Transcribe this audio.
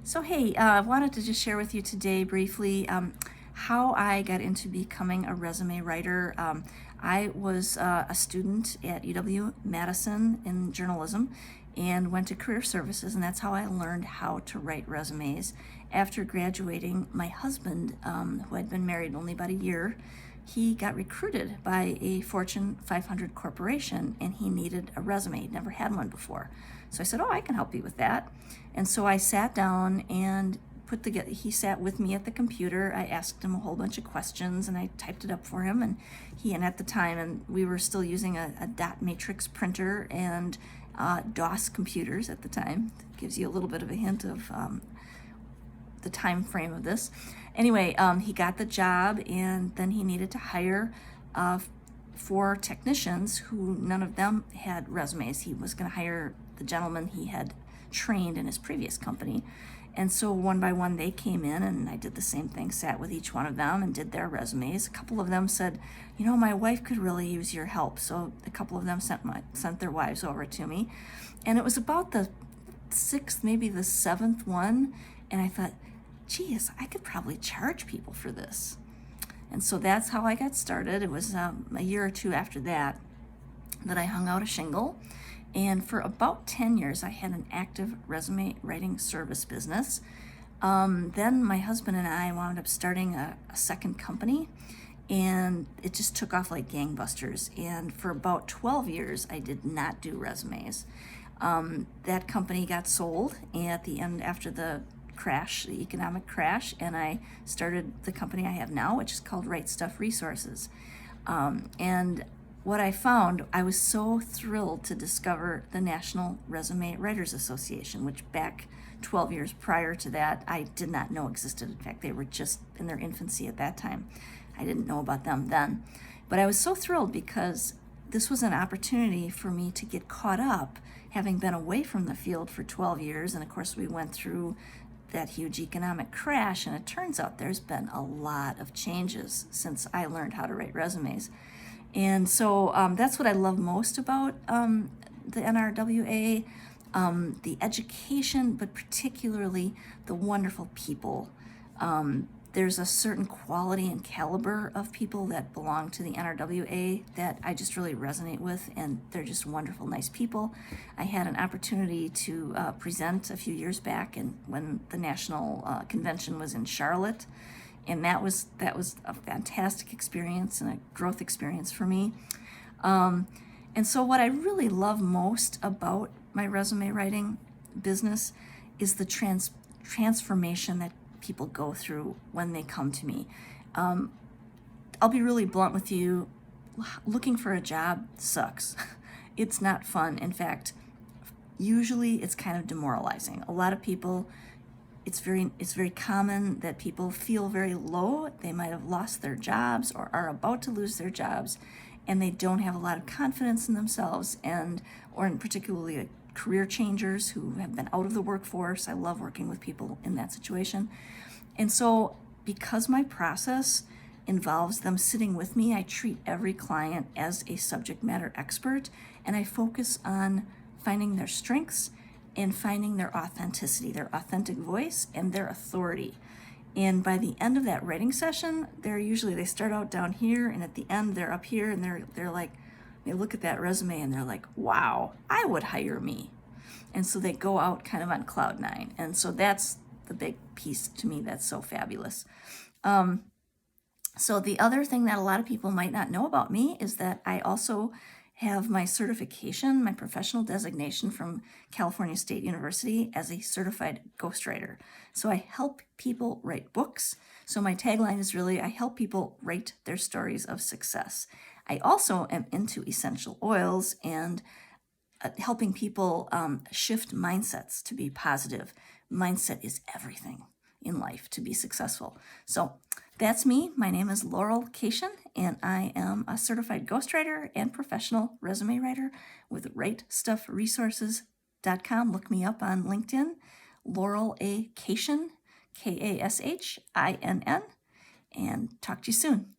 So hey, I wanted to just share with you today briefly how I got into becoming a resume writer. I was a student at UW-Madison in journalism and went to career services, and that's how I learned how to write resumes. After graduating, my husband, who had been married only about a year, he got recruited by a Fortune 500 corporation and he needed a resume. He'd never had one before. So I said, I can help you with that. And so I sat down and he sat with me at the computer. I asked him a whole bunch of questions and I typed it up for him. And at the time, and we were still using a dot matrix printer and DOS computers at the time. It gives you a little bit of a hint of the time frame of this. Anyway, he got the job, and then he needed to hire 4 technicians who none of them had resumes. He was going to hire the gentleman he had trained in his previous company. And so one by one they came in, and I did the same thing, sat with each one of them and did their resumes. A couple of them said, my wife could really use your help. So a couple of them sent their wives over to me. And it was about the 6th, maybe the 7th one, and I thought, geez, I could probably charge people for this. And so that's how I got started. It was a year or two after that I hung out a shingle. And for about 10 years, I had an active resume writing service business. Then my husband and I wound up starting a second company, and it just took off like gangbusters. And for about 12 years, I did not do resumes. That company got sold at the end after the economic crash, and I started the company I have now, which is called Right Stuff Resources. And what I found, I was so thrilled to discover the National Resume Writers Association, which back 12 years prior to that, I did not know existed. In fact, they were just in their infancy at that time. I didn't know about them then. But I was so thrilled because this was an opportunity for me to get caught up, having been away from the field for 12 years. And of course, we went through that huge economic crash, and it turns out there's been a lot of changes since I learned how to write resumes. And so that's what I love most about the NRWA, the education, but particularly the wonderful people. There's a certain quality and caliber of people that belong to the NRWA that I just really resonate with, and they're just wonderful, nice people. I had an opportunity to present a few years back when the national convention was in Charlotte, and that was a fantastic experience and a growth experience for me. And so what I really love most about my resume writing business is the transformation that people go through when they come to me. I'll be really blunt with you. Looking for a job sucks. It's not fun. In fact, usually it's kind of demoralizing. A lot of people, it's very common that people feel very low. They might have lost their jobs or are about to lose their jobs, and they don't have a lot of confidence in themselves, or in particularly career changers who have been out of the workforce. I love working with people in that situation. And so because my process involves them sitting with me, I treat every client as a subject matter expert, and I focus on finding their strengths and finding their authenticity, their authentic voice, and their authority. And by the end of that writing session, they start out down here, and at the end they're up here, and they're like, they look at that resume and they're like, wow, I would hire me. And so they go out kind of on cloud 9. And so that's the big piece to me that's so fabulous. So the other thing that a lot of people might not know about me is that I also have my certification, my professional designation from California State University as a certified ghostwriter. So I help people write books. So my tagline is really, I help people write their stories of success. I also am into essential oils and helping people shift mindsets to be positive. Mindset is everything in life to be successful. So that's me. My name is Laurel Kashinn, and I am a certified ghostwriter and professional resume writer with WriteStuffResources.com. Look me up on LinkedIn, Laurel A. Kashinn, Kashinn, and talk to you soon.